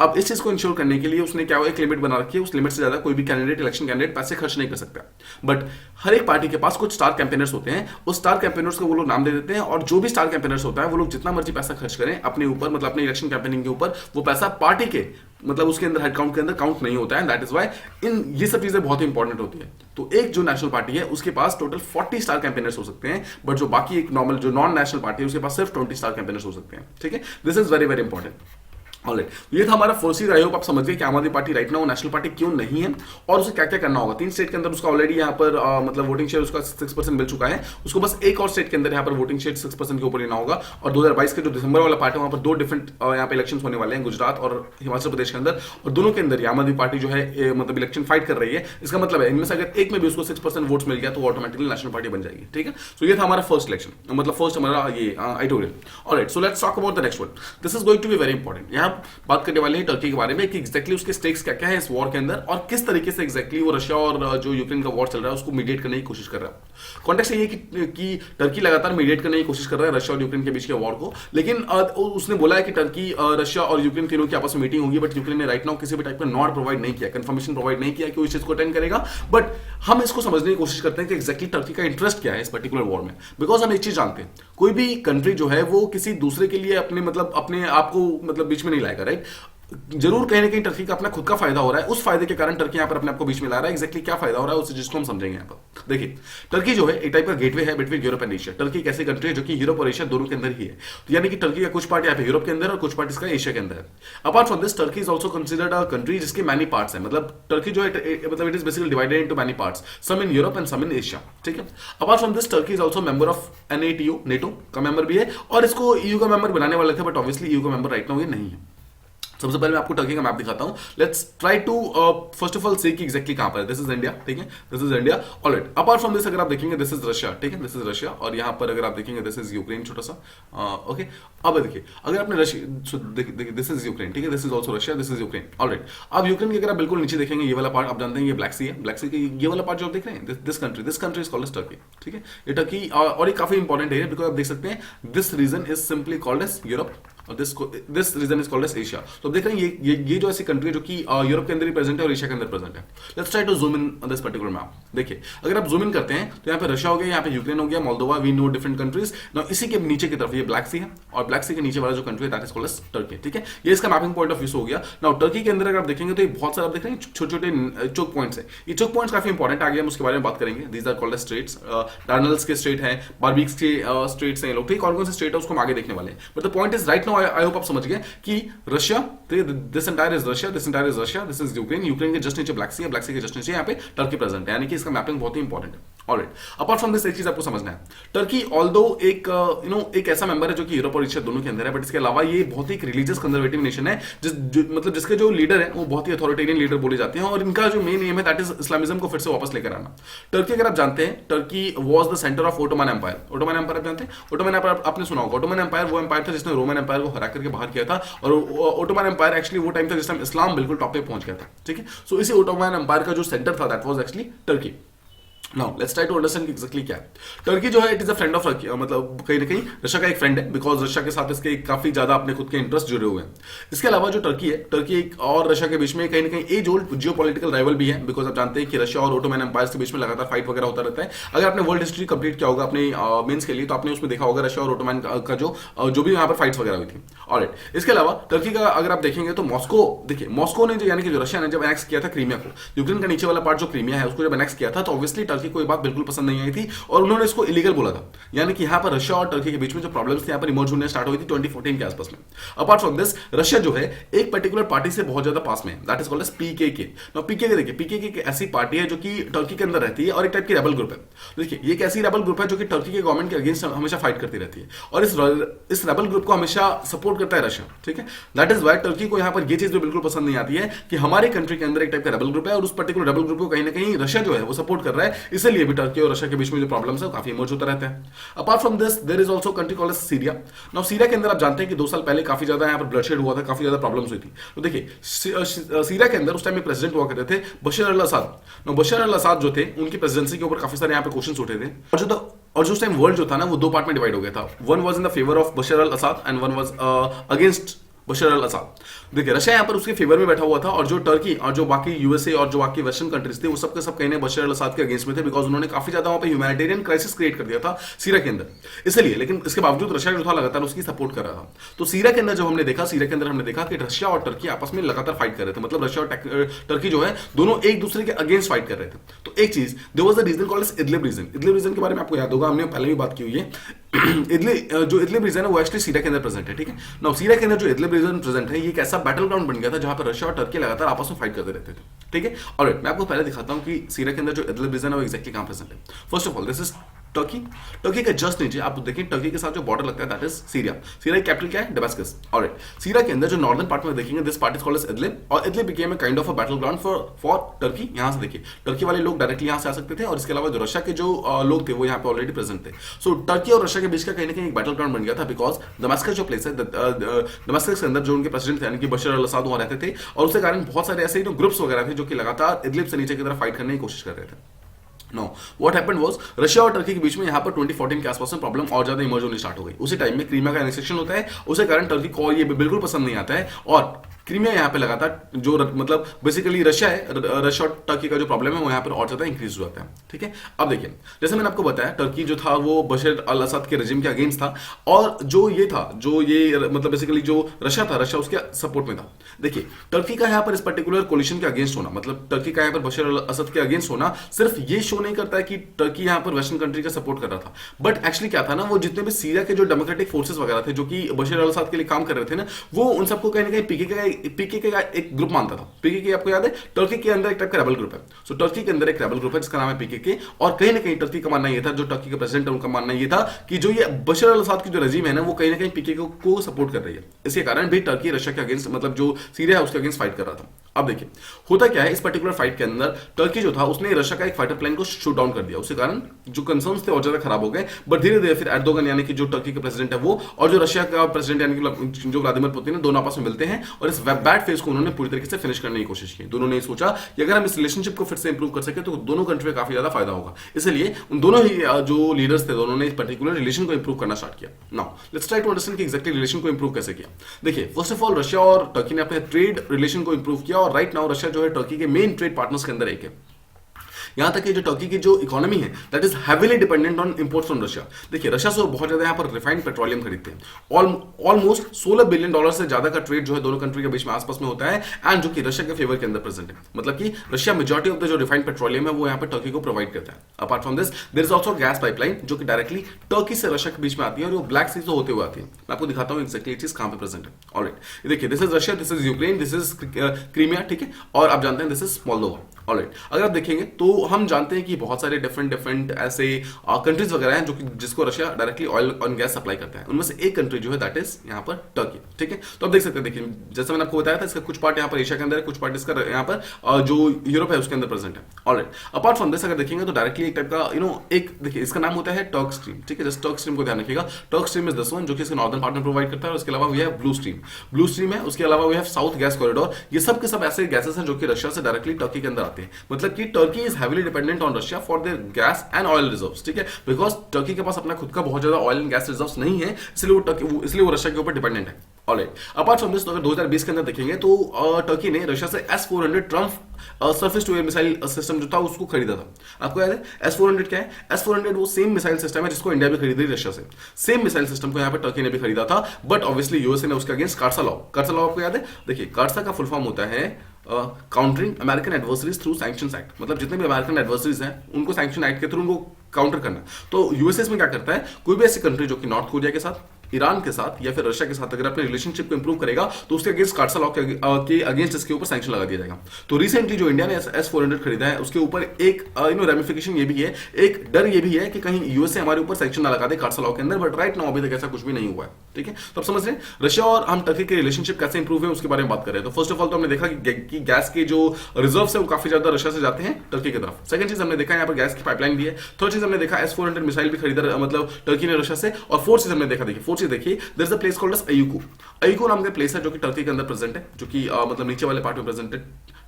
अब इस चीज को इंश्योर करने के लिए उसने क्या एक लिमिट बना रखी है, उस लिमिट से ज्यादा कोई भी कैंडिडेट इलेक्शन कैंडिडेट पैसे खर्च नहीं कर सकता। बट हर एक पार्टी के पास कुछ स्टार कैंपेनर्स होते हैं, उस स्टार कैंपेनर्स को वो लोग नाम दे देते हैं, और जो भी स्टार कैंपेनर्स होता है वो लोग जितना मर्जी पैसा खर्च करें अपने ऊपर, मतलब अपने इलेक्शन कैंपेनिंग के ऊपर, वो पैसा पार्टी के मतलब उसके अंदर हेड काउंट के अंदर काउंट नहीं होता है। दैट इज वाई ये सब चीजें बहुत ही इंपॉर्टेंट होती है। तो एक जो नेशनल पार्टी है उसके पास टोटल 40 स्टार कैंपेनर्स हो सकते हैं, बट जो बाकी एक नॉर्मल जो नॉन नेशनल पार्टी है उसके पास सिर्फ 20 स्टार कैंपेनर्स हो सकते हैं, ठीक है। This is very very important. Alright, ये था हमारा फर्स्ट चीज। आई होप आप समझ गए कि आम Aadmi party right now national party क्यों नहीं है और उसे क्या क्या करना होगा। 3 स्टेट के अंदर उसका ऑलरेडी यहाँ पर मतलब वोटिंग शेयर उसका 6% मिल चुका है, उसको बस एक और स्टेट के अंदर यहाँ पर वोटिंग शेयर 6% के ऊपर लेना होगा। और 2022 के जो दिसंबर वाला पार्ट है वहां पर 2 डिफरेंट यहाँ पे इलेक्शन होने वाले हैं, गुजरात और हिमाचल प्रदेश के अंदर, और दोनों के अंदर आम आदमी पार्टी जो है मतलब इलेक्शन फाइट कर रही है। इसका मतलब है इनमें से अगर एक में भी उसको 6% वोट्स मिल गया तो ऑटोमेटिकली नेशनल पार्टी बन जाएगी, ठीक है। सो ये था हमारा फर्स्ट इलेक्शन, मतलब फर्स्ट हमारा ये editorial. Alright, so let's talk about the next one. This is going to be very important. यहाँ बात करने वाले टर्की के बारे में कि एग्जैक्टली उसके स्टेक्स क्या क्या है इस वॉर के अंदर और किस तरीके से एग्जैक्टली वो रशिया और जो यूक्रेन का वॉर चल रहा है उसको मीडिएट करने की कोशिश कर रहा है। कॉन्टेक्स्ट ये कि टर्की लगातार मीडिएट करने की कोशिश कर रहा है रशिया और यूक्रेन के बीच के वॉर को, लेकिन उसने बोला है कि टर्की, रशिया और यूक्रेन तीनों की आपस में मीटिंग होगी, बट यूक्रेन ने राइट नाउ किसी भी टाइप का नॉट प्रोवाइड नहीं किया, कंफर्मेशन प्रोवाइड नहीं किया कि वो इस चीज को अटेंड करेगा। बट हम इसको समझने की कोशिश करते हैं कि एग्जैक्टली टर्की का इंटरेस्ट क्या है इस पर्टिकुलर वॉर में, बिकॉज हम एक चीज जानते हैं, कोई भी कंट्री जो है वो किसी दूसरे के लिए अपने आप को मतलब बीच में नहीं लाएगा, राइट। जरूर कहीं ना कहीं टर्की का अपना खुद का फायदा हो रहा है, उस फायदे के कारण टर्की यहाँ पर अपने आप को बीच में ला रहा है। एग्जैक्टली क्या फायदा हो रहा है उस चीज को हम समझेंगे यहाँ पर। देखिए, टर्की जो है एक टाइप का गेटवे है between Europe and Asia. Turkey एक ऐसी कंट्री है जो कि यूरोप और एशिया दोनों के अंदर ही है, तो यानी कि टर्की का कुछ पार्ट यहाँ पे यूरोप के अंदर और कुछ पार्ट इसका एशिया के अंदर है। Apart from this, Turkey is also considered a country जिसके मैनी पार्ट्स है, मतलब टर्की जो है मतलब it is basically divided into many parts, some in Europe and some in Asia, ठीक है। Apart from this, Turkey is also member of NATO, NATO का member भी है, और इसको EU का मेंबर बनाने वाले थे, बट ऑब्वियसली EU का मेंबर राइट नाउ ये नहीं है। सबसे पहले मैं आपको टर्की का मैप दिखाता हूं। Let's try to first of all see कि एग्जैक्टली कहां पर है। दिस इज इंडिया, ठीक है, this is India. Alright, apart from this अगर आप देखेंगे दिस इज रशिया, ठीक है, दिस इज रशिया, और यहां पर अगर आप देखेंगे दिस इज यूक्रेन छोटा सा, ओके। अब देखिए, अगर आपने रशिया देखिए दिस इज यूक्रेन, ठीक है, this is also Russia, this is Ukraine. Alright, अब यूक्रेन के अगर आप बिल्कुल नीचे देखेंगे ये वाला पार्ट आप जानते हैं ये ब्लैक सी है, ब्लैक सी के ये वाला पार्ट जो आप देख रहे हैं this country is called as Turkey, ठीक है। ये टर्की और ये काफी इंपॉर्टेंट है बिकॉज आप देख सकते हैं this region is simply called as Europe और this region is called as Asia. तो आप देख रहे हैं ये जो ऐसी कंट्री है जो कि यूरोप के अंदर ही प्रेजेंट है और एशिया के अंदर प्रेजेंट है। Let's try to zoom in on this particular map. देखिए, अगर आप जूम इन करते हैं तो यहाँ पे रशिया हो गया, यहाँ पे यूक्रेन हो गया, Moldova, we know different countries. Now इसी के नीचे की तरफ ये ब्लैक सी है और ब्लैक सी के नीचे वाला जो कंट्री है that is called as Turkey, ठीक है। ये इसका मैपिंग पॉइंट ऑफ व्यू हो गया। नाउ टर्की के अंदर अगर आप देखेंगे तो ये बहुत सारे आप देख रहे हैं छोटे छोटे चोक पॉइंट्स है। ये चोक पॉइंट्स काफी इंपॉर्टेंट आगे हम उसके बारे में बात करेंगे। These are called as straits, Dardanelles के स्ट्रेट है, बारबीक्स के स्ट्रेट्स हैं लोग, ठीक। कौन कौन से स्ट्रेट है उसको हम आगे देखने वाले हैं, but the point is right now I hope आप समझ गए कि Russia, this entire is Russia, this entire is Russia, this is Ukraine, Ukraine के जस्ट नीचे ब्लैक सी है, ब्लैक सी के जस्ट नीचे यहाँ पे टर्की प्रेजेंट है, यानी कि इसका मैपिंग बहुत ही इंपॉर्टेंट है। ऑलराइट, अपार्ट फ्रॉम दिस एक चीज आपको समझना है, टर्की ऑल्दो एक एक ऐसा मेंबर है जो कि यूरोप और एशिया दोनों के अंदर है, बट इसके अलावा ये बहुत ही रिलीजियस कंजर्वेटिव नेशन है, मतलब जिसके जो लीडर है वो बहुत ही अथॉरिटेरियन लीडर बोले जाते हैं, और इनका जो मेन एम है दैट इज इस्लामिज्म को फिर से वापस लेकर आना। टर्की अगर आप जानते हैं, Turkey was the centre of Ottoman Empire. Ottoman Empire आप जानते हैं, ओटोमन एम्पायर आपने सुना होगा। ओटोमन एम्पायर वो एम्पायर था जिसने रोमन एम्पायर को हरा करके बाहर किया था, और ओटोमन एम्पायर एक्चुअली वो टाइम था जिस टाइम इस्लाम बिल्कुल टॉप पे पहुंच गया था, ठीक है। सो इसी ओटोमन एम्पायर का जो सेंटर था that was actually Turkey. Now let's try to understand actually क्या है टर्की जो है। It is a friend of मतलब कहीं ना कहीं रशिया का एक फ्रेंड है, बिकॉज रशिया के साथ इसके काफी ज्यादा अपने खुद के इंटरेस्ट जुड़े हुए हैं। इसके अलावा जो टर्की है, टर्की एक और रशिया के बीच में कहीं ना कहीं एज ओल्ड जियोपॉलिटिकल राइवल भी है, बिकॉज आप जानते हैं कि रशिया और ओटोमन एम्पायर्स के बीच में लगातार फाइट वगैरह होता रहता है। अगर आपने वर्ल्ड हिस्ट्री कंप्लीट किया होगा अपने मेंस के लिए तो आपने उसमें देखा होगा रशिया और ओटोमन का जो भी यहाँ पर फाइट्स वगैरह हुई थी। ऑलराइट, इसके अलावा टर्की का अगर आप देखेंगे तो मॉस्को, देखिए मॉस्को ने जो यानी कि जो रशिया ने जब एनेक्स किया था क्रीमिया को, यूक्रेन का नीचे वाला पार्ट जो क्रीमिया है उसको जब एनेक्स किया था, तो ऑब्वियसली टर्की टर्की को ये बात बिल्कुल पसंद नहीं आई थी और उन्होंने इसको इलीगल बोला था। यानी कि यहाँ पर रशिया और टर्की के बीच में जो प्रॉब्लम्स थे यहाँ पर इमर्ज होने स्टार्ट हुई थी 2014 के आसपास में। अपार्ट फ्रॉम दिस, रशिया जो है एक पर्टिकुलर पार्टी से बहुत ज्यादा पास में है, that is called as PKK. Now PKK देखिए, पीकेके एक ऐसी पार्टी है जो कि टर्की के अंदर रहती है और एक टाइप की रेबल ग्रुप है। देखिए ये एक ऐसी रेबल ग्रुप है जो कि टर्की के गवर्नमेंट के अगेंस्ट हमेशा फाइट करती रहती है और इस रेबल ग्रुप को हमेशा सपोर्ट करता है रशिया, ठीक है। दैट इज वाई टर्की को यहाँ पर ये चीज भी बिल्कुल पसंद नहीं आती है कि हमारे कंट्री के अंदर एक टाइप का रेबल ग्रुप है और उस पर्टिकुलर रेबल ग्रुप को कहीं ना कहीं रशिया जो है वो सपोर्ट कर रहा है, इसलिए भी टर्की और रशिया के बीच में जो प्रॉब्लम्स है वो काफी इमर्ज होता रहता है। Apart from this, there is also country called Syria. Now Syria के अंदर आप जानते हैं कि 2 साल पहले काफी ज्यादा यहाँ पर ब्लडशेड हुआ था, काफी ज्यादा प्रॉब्लम्स हुई थी। तो देखिए सीरिया के अंदर उस टाइम में प्रेसिडेंट हुआ करते थे बशर अल असद। नाउ बशर अल असद जो थे उनकी प्रेसिडेंसी के ऊपर काफी सारे यहाँ पे क्वेश्चंस उठे थे और जो उस टाइम वर्ल्ड जो था ना वो 2 पार्ट में डिवाइड हो गया था। One was in the favour of Bashar al Assad and one was against Bashar al Assad. देखिए रशिया यहाँ पर उसके फेवर में बैठा हुआ था और जो टर्की और जो बाकी यूएसए और जो बाकी वेस्टर्न कंट्रीज थे वो सब के सब कहीं बशर अल असद के अगेंस्ट में थे, बिकॉज उन्होंने काफी ज्यादा वहां पे ह्यूमैनिटेरियन क्राइसिस क्रिएट कर दिया था सीरिया के अंदर, इसलिए। लेकिन इसके बावजूद रशिया जो था लगातार उसकी सपोर्ट कर रहा था। तो सीरिया के अंदर जब हमने देखा, सीरिया के अंदर हमने देखा कि रशिया और टर्की आपस में लगातार फाइट कर रहे थे, मतलब रशिया और टर्की जो है दोनों एक दूसरे के अगेंस्ट फाइट कर रहे थे। तो एक चीज, there was the region called as Idlib region. Idlib region के बारे में आपको याद होगा, हमने पहले भी बात की हुई है। इदलिब रीजन है वो एक्चुअली सीरिया के अंदर प्रेजेंट है, ठीक है। नाउ सीरिया के अंदर जो इदलिब रीजन प्रेजेंट है ये एक ऐसा बैटल ग्राउंड बन गया था जहां पर रशिया और टर्की लगातार आपस में फाइट करते रहते थे, ठीक है। और मैं आपको पहले दिखाता हूं कि सीरिया के अंदर जो इदलिब रीजन है वो एक्जेक्टली कहां प्रेजेंट है। First of all this is Turkey. Turkey के जस्ट नीचे आप देखिए टर्की के साथ जो बॉर्डर लगता है दैट इज सीरिया। सीरिया की कैपिटल क्या है? डेमास्कस। ऑलराइट, सीरिया के अंदर जो नॉर्दर्न पार्ट में देखेंगे this part is called as Idlib और Idlib became a kind of a battle ground for Turkey. यहां से देखिए टर्की वाले लोग डायरेक्टली यहां से आ सकते थे और इसके अलावा जो रशिया के जो लोग थे वो यहां पे ऑलरेडी प्रेजेंट थे। सो टर्की और रशिया के बीच का कहीं ना कहीं एक बैटल ग्राउंड बन गया था, बिकॉज दमास्कस जो प्लेस है, दमास्कस के अंदर जो उनके प्रेसिडेंट थे यानी कि बशर अल असद वहां रहते थे और उसके कारण बहुत सारे ऐसे ग्रुप्स वगैरह थे जो कि लगातार इदलिब से नीचे की तरफ फाइट करने की कोशिश कर रहे थे। No, what happened was Russia और टर्की के बीच में यहाँ पर 2014 के आसपास में प्रॉब्लम और ज्यादा इमर्ज होनी स्टार्ट हो गई। उसी टाइम में क्रीमिया का एनेक्सेशन होता है, उसके कारण टर्की को ये बिल्कुल पसंद नहीं आता है और क्रीमिया यहाँ पे लगातार जो मतलब बेसिकली रशिया है, रशिया और टर्की का जो प्रॉब्लम है वो यहाँ पर और ज्यादा इंक्रीज हो जाता है, ठीक है। अब देखिए जैसे मैंने आपको बताया टर्की जो था वो बशर अल असद के रेजिम के अगेंस्ट था और जो ये था जो ये मतलब बेसिकली जो रशिया था, रशिया उसके सपोर्ट में था। देखिए टर्की का यहाँ पर इस पर्टिकुलर कोलिशन के अगेंस्ट होना, मतलब टर्की का यहाँ पर बशर अल असद के अगेंस्ट होना सिर्फ ये शो नहीं करता है कि टर्की यहाँ पर वेस्टर्न कंट्री का सपोर्ट कर रहा था, बट एक्चुअली क्या था ना, वो जितने भी सीरिया के जो डेमोक्रेटिक फोर्सेस वगैरह थे जो कि बशर अल असद के लिए काम कर रहे थे ना, वो उन सबको कहीं ना कहीं पीकेके का एक ग्रुप मानता था। पीकेके आपको याद है टर्की के अंदर एक टाइप का रेबल ग्रुप है। सो टर्की के अंदर एक रेबल ग्रुप है जिसका नाम है पीकेके और कहीं ना कहीं टर्की का मानना ये था, जो टर्की के प्रेसिडेंट है उनका मानना ये था कि जो ये बशर अल असद की जो रेजिम है ना वो कहीं ना कहीं पीकेके को सपोर्ट कर रही है। इसके कारण भी टर्की रशिया के अगेंस्ट मतलब जो सीरिया है उसके अगेंस्ट फाइट कर रहा था। अब देखिए होता क्या है, इस पर्टिकुलर फाइट के अंदर टर्की जो था उसने रशिया का एक फाइटर प्लेन को शूट डाउन कर दिया, उसके कारण जो कंसर्न्स थे और ज्यादा खराब हो गए। बट धीरे धीरे फिर एर्दोगन यानी कि जो टर्की का प्रेसिडेंट है वो और जो रशिया का प्रेसिडेंट यानी कि जो व्लादिमीर पुतिन है दोनों आपस में मिलते हैं और इस बैड फेज को उन्होंने पूरी तरीके से फिनिश करने की कोशिश की। दोनों ने सोचा कि अगर हम इस रिलेशनशिप को फिर से इंप्रूव कर सके तो दोनों कंट्री में काफी ज्यादा फायदा होगा, इसलिए उन दोनों ही जो लीडर्स थे दोनों ने इस पर्टिकुलर रिलेशन को इंप्रूव करना स्टार्ट किया। Now let's try to understand कि एग्जैक्टली रिलेशन को इंप्रूव कैसे किया। देखिए फर्स्ट ऑफ ऑल रशिया और टर्की ने अपने ट्रेड रिलेशन को इंप्रूव किया और राइट नाउ रशिया जो है टर्की के मेन ट्रेड पार्टनर्स के अंदर एक है। यहां तक कि जो टर्की की जो इकोनॉमी है that is heavily dependent on imports from Russia. देखिए रशिया से बहुत ज्यादा यहां पर रिफाइंड पेट्रोलियम खरीदते हैं। ऑलमोस्ट $16 बिलियन से ज्यादा का ट्रेड जो है दोनों कंट्री के बीच में आसपास में होता है एंड जो कि रशिया के फेवर के अंदर प्रेजेंट है, मतलब कि रशिया मेजॉरिटी ऑफ द जो रिफाइंड पेट्रोलियम है वो यहां पर टर्की को प्रोवाइड करता है। Apart from this there is also gas pipeline जो कि डायरेक्टली टर्की से रशिया के बीच में आती है और वो ब्लैक सी से होते हुए आती है। मैं आपको दिखाता हूं एक्जेक्टली चीज कहां पे प्रेजेंट है। ऑलराइट, देखिए this is Russia, this is Ukraine, this is Crimea, ठीक है, और आप जानते हैं दिस इज मोल्दोवा। ऑलराइट, अगर आप देखेंगे तो हम जानते हैं कि बहुत सारे डिफरेंट ऐसे कंट्रीज वगैरह हैं जो कि जिसको रशिया डायरेक्टली ऑयल और गैस सप्लाई करता है। उनमें से एक कंट्री जो है दैट इज यहाँ पर टर्की, ठीक है। तो आप देख सकते हैं, देखिए जैसे मैंने आपको बताया था इसका कुछ पार्ट यहाँ पर एशिया के अंदर है, कुछ पार्ट इसका यहाँ पर जो यूरोप है उसके अंदर प्रेजेंट है। ऑलराइट, अपार्ट फ्रॉम दिस अगर देखेंगे तो डायरेक्टली एक टाइप का एक देखिए इसका नाम होता है टर्क स्ट्रीम, ठीक है। जस्ट टर्क स्ट्रीम को ध्यान रखिएगा, Turk stream is this one जो कि इसका नॉर्दर्न पार्ट में प्रोवाइड करता है। उसके अलावा वी हैव ब्लू स्ट्रीम है, उसके अलावा we have south gas corridor. ये सब के सब ऐसे गैसेस हैं जो कि रशिया से डायरेक्टली टर्की के अंदर आते हैं, मतलब कि Turkey is heavily dependent on Russia for their gas and oil reserves, ठीक है, बिकॉज टर्की के पास अपना खुद का बहुत ज्यादा ऑयल एंड गैस रिजर्व्स नहीं है, इसलिए वो रशिया के ऊपर डिपेंडेंट है। ऑलराइट, अपार्ट फ्रॉम दिस अगर 2020 के अंदर देखेंगे तो टर्की ने रशिया से S-400 Triumf surface to air missile system जो था उसको खरीदा था। आपको याद है S-400 क्या है? S-400 वो सेम मिसाइल सिस्टम है जिसको इंडिया भी खरीदी रशिया से। सेम मिसाइल सिस्टम को यहाँ पर टर्की ने भी खरीदा था, बट ऑब्वियसली यूएसए ने उसके अगेंस्ट कार्सा लॉ आपको याद है? देखिए कार्सा का फुल फॉर्म होता है countering American adversaries through sanctions act, मतलब जितने भी अमेरिकन एडवर्सरीज हैं उनको सैंक्शन एक्ट के थ्रू उनको काउंटर करना। तो यूएसएस में क्या करता है, कोई भी ऐसी कंट्री जो कि नॉर्थ कोरिया के साथ, ईरान के साथ या फिर रशिया के साथ अगर अपने रिलेशनशिप को इंप्रूव करेगा तो उसके अगेंस्ट कार्सल लॉ के अगेंस्ट इसके ऊपर सैंक्शन लगा दिया जाएगा। तो रिसेंटली जो इंडिया ने S-400 खरीदा है उसके ऊपर एक रेमिफिकेशन ये भी है, एक डर ये भी है कि कहीं यूएसए हमारे ऊपर सैंक्शन ना लगा दे कार्सल लॉ के अंदर, बट राइट नाउ अभी तक ऐसा कुछ भी नहीं हुआ है। ठीक है, तो आप समझ रहे हैं रशिया और हम टर्की के रिलेशनशिप कैसे इंप्रूव है उसके बारे में बात कर रहे हैं। तो फर्स्ट ऑफ ऑल तो हमने देखा कि गैस के जो रिजर्व है वो काफी ज्यादा रशिया से जाते हैं टर्की की तरफ। सेकंड चीज हमने देखा यहाँ पर गैस की पाइपलाइन भी है। थर्ड चीज हमने देखा S-400 मिसाइल भी खरीदा मतलब टर्की ने रशिया से। और फोर्थ चीज हमने देखा, देखिए फोर्थ चीज देखिए, there is a place called as अयुकू। अयुकू नाम का प्लेस है जो कि टर्की के अंदर प्रेजेंट है, जो कि मतलब नीचे वाले पार्ट में प्रेजेंट है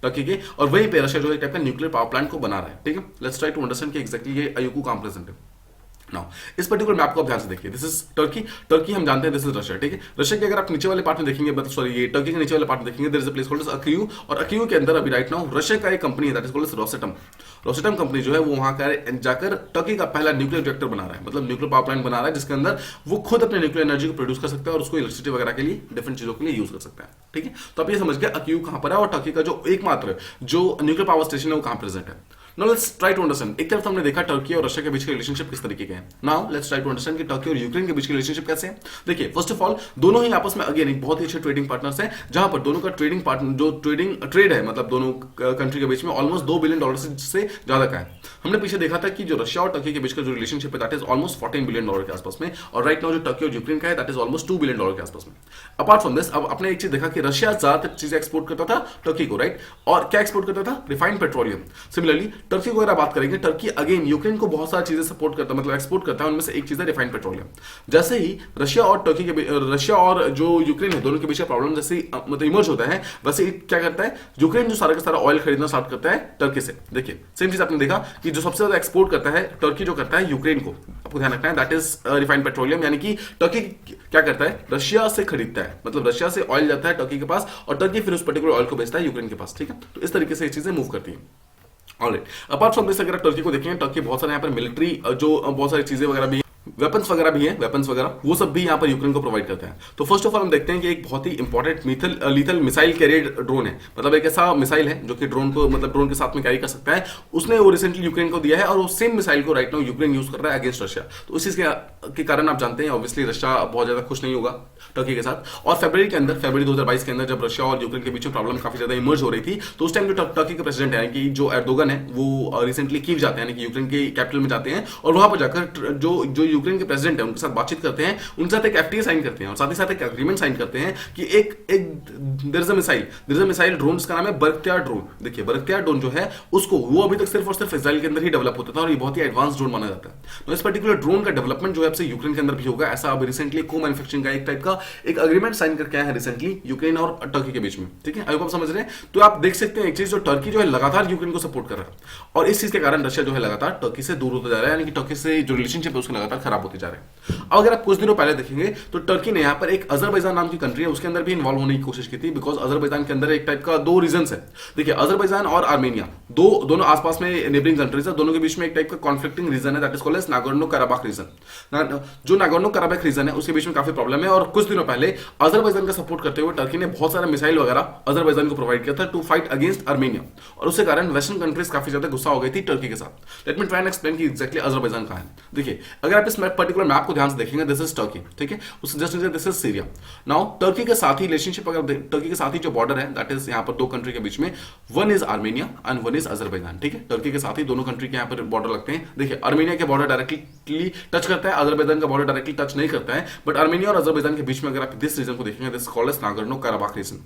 टर्की के, और वहीं पे रशिया जो एक टाइप का न्यूक्लियर पावर प्लांट को बना रहा है। ठीक है, लेट्स ट्राई टू अंडरस्टैंड कि एग्जैक्टली ये अयुकू कहां प्रेजेंट है। नाउ इस पर्टिकुलर मैप को आप ध्यान से देखिए, दिस इज टर्की, टर्की हम जानते हैं दिस इज रशिया। ठीक है, रशिया के अगर आप नीचे वाले पार्ट में देखेंगे, मतलब सॉरी ये टर्की के नीचे वाले पार्ट में देखेंगे, there is a place called अक्यू, और अक्यू के अंदर अभी राइट नाउ रशिया का एक कंपनी है दैट इज कॉल्ड रोसेटम। रोसेटम कंपनी जो है वो वहां का जाकर टर्की का पहला न्यूक्लियर रिएक्टर बना रहा है, मतलब न्यूक्लियर पावर प्लांट बना रहा है जिसके अंदर वो खुद अपने न्यूक्लियर एनर्जी को प्रोड्यूस कर सकता है और उसको इलेक्ट्रिसिटी वगैरह के लिए डिफरेंट चीजों के लिए यूज कर सकता है। ठीक है, तो आप ये समझ गए अक्यू कहां पर है और टर्की का जो एकमात्र जो न्यूक्लियर पावर स्टेशन है वो कहां प्रेजेंट है। Now let's try to understand, एक तरफ हमने देखा टर्की और रशिया के बीच के रिलेशनशिप किस तरीके के हैं। Now let's try to understand कि टर्की और यूक्रेन के बीच के रिलेशनशिप कैसे हैं। देखिए फर्स्ट ऑफ ऑल दोनों ही आपस में अगेन एक बहुत ही अच्छे ट्रेडिंग पार्टनर्स हैं, जहां पर दोनों का ट्रेडिंग पार्टनर जो ट्रेड है मतलब दोनों कंट्री के बीच में ऑलमोस्ट $2 बिलियन से ज्यादा का है। हमने पीछे देखा था कि जो रशिया और टर्की के बीच का जो रिलेशनशिप है दैट इज ऑलमोस्ट $14 बिलियन के आसपास में, और राइट नाउ जो टर्की और यूक्रेन का है दैट इज ऑलमोस्ट $2 बिलियन के आसपास में। अपार्ट फ्रॉम दिस अब आपने एक चीज देखा कि रशिया ज्यादातर चीजें एक्सपोर्ट करता था टर्की को, राइट, और क्या एक्सपोर्ट करता था, रिफाइंड पेट्रोलियम। सिमिलरली टर्की को अगर बात करेंगे, टर्की अगेन यूक्रेन को बहुत सारी चीजें सपोर्ट करता है, मतलब एक्सपोर्ट करता है, उनमें से एक चीज है रिफाइंड पेट्रोलियम। जैसे ही रशिया और टर्की के रशिया और जो यूक्रेन है दोनों के बीच का प्रॉब्लम जैसे ही मतलब इमर्ज होता है, वैसे ही क्या करता है यूक्रेन जो सारा का सारा ऑयल खरीदना स्टार्ट करता है टर्की से। देखिए सेम चीज आपने देखा कि जो सबसे ज्यादा एक्सपोर्ट करता है टर्की जो करता है यूक्रेन को, आपको ध्यान रखना है, दैट इज रिफाइंड पेट्रोलियम, यानी कि टर्की क्या करता है रशिया से खरीदता है, मतलब रशिया से ऑयल जाता है टर्की के पास और टर्की फिर उस पर्टिकुलर ऑयल को बेचता है यूक्रेन के पास। ठीक है, तो इस तरीके से ये चीजें मूव करती है। ऑलराइट, अपार्ट फ्रॉम दिस अगर आप टर्की को देखेंगे, टर्की बहुत सारे यहाँ पर मिलिट्री जो बहुत सारी चीजें वगैरह भी, वेपन्स वगैरह भी हैं, वेपन्स वगैरह वो सब भी यहाँ पर यूक्रेन को प्रोवाइड करते हैं। तो फर्स्ट ऑफ ऑल हम देखते हैं कि एक बहुत ही important lethal missile carrier drone है, मतलब एक ऐसा मिसाइल है जो कि ड्रोन को मतलब ड्रोन के साथ में कैरी कर सकता है, उसने वो रिसेंटली यूक्रेन को दिया है और वो सेम मिसाइल को राइट नाउ यूक्रेन यूज कर रहा है अगेंस्ट रशिया। तो उस चीज के कारण आप जानते हैं ऑब्वियसली रशिया बहुत ज्यादा खुश नहीं होगा टर्की के साथ। और फरवरी के अंदर, फरवरी 2022 के अंदर जब रशिया और यूक्रेन के बीच में प्रॉब्लम काफी ज्यादा इमर्ज हो रही थी, तो उस टाइम जो टर्की के प्रेसिडेंट है कि जो एर्दोगन है वो रिसेंटली कीव जाते हैं, यानी कि यूक्रेन के कैपिटल में जाते हैं और वहां पर जाकर जो यूक्रेन के प्रेसिडेंट है उनके साथ बातचीत करते हैं, उनके साथ एक एफटीए साइन करते हैं और साथ ही साथ एक एग्रीमेंट साइन करते हैं कि एक there is a missile drone, इसका नाम है बरख्तियार ड्रोन। देखिए बरख्तियार ड्रोन जो है उसको वो अभी तक सिर्फ और सिर्फ इजराइल के अंदर ही डेवलप होता था और ये बहुत ही एडवांस ड्रोन माना जाता है। तो इस पर्टिकुलर ड्रोन का डेवलपमेंट जो है आपसे यूक्रेन के अंदर भी होगा, ऐसा अब रिसेंटली को मैन्युफैक्चरिंग का एक टाइप का एक एग्रीमेंट साइन करके आया है रिसेंटली यूक्रेन और टर्की के बीच में। ठीक है, आई होप आप समझ रहे हैं। तो आप देख सकते हैं एक चीज, जो टर्की जो है लगातार यूक्रेन को सपोर्ट कर रहा है और इस चीज के कारण रशिया जो है लगातार टर्की से दूर होता जा रहा है, यानी कि टर्की से जो रिलेशनशिप है उसका लगातार खराब होते जा रहे हैं। अब अगर आप कुछ दिनों पहले देखेंगे तो टर्की ने यहाँ पर एक अजरबैजान नाम की कंट्री है उसके अंदर भी इन्वॉल्व होने की कोशिश की थी, बिकॉज अजरबैजान के अंदर एक टाइप का दो रीजन है। देखिए अजरबैजान और आर्मेनिया दोनों आसपास में नेबरिंग कंट्रीज है, दोनों के बीच में एक टाइप का कॉन्फ्लिक्टिंग रीजन है that is called as Nagorno Karabakh region. जो नागोर्नो कराबाख रीजन है उसके बीच में काफी प्रॉब्लम है और कुछ दिनों पहले अजरबैजान का सपोर्ट करते हुए टर्की ने बहुत सारा मिसाइल वगैरह अजरबैजान को प्रोवाइड किया था टू फाइट अगेंस्ट आर्मेनिया, और उसके कारण वेस्टर्न कंट्रीज काफी ज्यादा गुस्सा हो गई थी टर्की के साथ। Let me try and explain कि एग्जैक्टली अजरबैजान कहां है। देखिए अगर आप इस पर्टिकुलर मैप को ध्यान से देखेंगे, दिस इज टर्की, ठीक है, उससे just this is Syria. Now Turkey के साथ ही रिलेशनशिप, अगर टर्की के साथ ही जो बॉर्डर है दैट इज यहाँ पर दो कंट्री के बीच में, one is Armenia and one is Azerbaijan. ठीक है, टर्की के साथ ही दोनों कंट्री के यहाँ पर बॉर्डर लगते हैं। देखिए आर्मेनिया के बॉर्डर डायरेक्टली टच करता है, अजरबैजान का बॉर्डर डायरेक्टली टच नहीं करता है, बट आर्मेनिया और अजरबैजान के बीच में अगर आप दिस रीजन को देखेंगे, this called as Nagorno Karabakh region.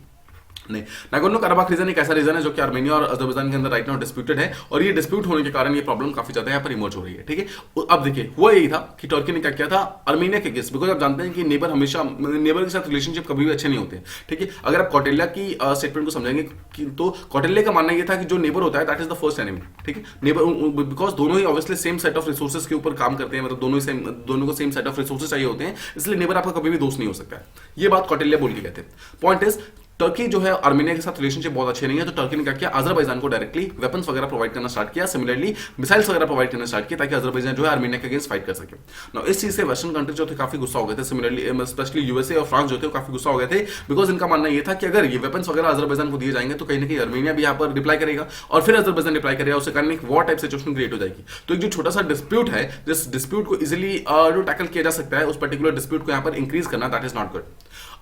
नहीं, नागोर्नो कराबाख रीजन एक ऐसा रीजन है जो कि आर्मेनिया और अजरबैजान के अंदर राइट नाउ डिस्प्यूटेड है और ये डिस्प्यूट होने के कारण ये प्रॉब्लम काफी ज्यादा यहाँ पर इमर्ज हो रही है। ठीक है, अब देखिए हुआ यही था कि टर्की ने क्या किया था आर्मेनिया के अगेंस्ट, बिकॉज आप जानते हैं कि नेबर हमेशा नेबर के साथ रिलेशनशिप कभी भी अच्छे नहीं होते। ठीक है, अगर आप कौटिल्य की स्टेटमेंट को समझेंगे तो कौटिल्य का मानना यह था कि जो नेबर होता है that is the first enemy. ठीक है, नेबर बिकॉज दोनों ही obviously same set of resources के ऊपर काम करते हैं, मतलब दोनों को सेम सेट ऑफ रिसोर्सेज चाहिए होते हैं, इसलिए नेबर आपका कभी भी दोस्त नहीं हो सकता है। ये बात कौटिल्य बोल के कहते हैं। पॉइंट इज टर्की जो है आर्मेनिया के साथ रिलेशनशिप बहुत अच्छे नहीं है, तो टर्की ने क्या किया, अजरबैजान को डायरेक्टली वेपन्स वगैरह प्रोवाइड करना स्टार्ट किया, सिमिलरली मिसाइल्स वगैरह प्रोवाइड करना स्टार्ट किया, ताकि अजरबैजान जो है आर्मेनिया के अगेंस्ट फाइट कर सके। नाउ इस चीज से वेस्टर्न कंट्रीज जो थे काफी गुस्सा हो गए थे, सिमिलरली स्पेशली यूएसए और फ्रांस जो थे काफी गुस्सा हो गए थे, बिकॉज इनका मानना ये था कि अगर ये वेपन्स वगैरह अजरबैजान को दिए जाएंगे तो कहीं ना कहीं आर्मेनिया भी यहाँ पर रिप्लाई करेगा और फिर अजरबैजान रिप्लाई करेगा, उससे कारण एक वॉर टाइप सिचुएशन क्रिएट हो जाएगी। तो एक जो छोटा सा डिस्प्यूट है, जिस डिस्प्यूट को इजिली जो टैकल किया जा सकता है, उस पर्टिकुलर डिस्प्यूट को यहाँ पर इंक्रीज करना, दैट इज नॉट गुड।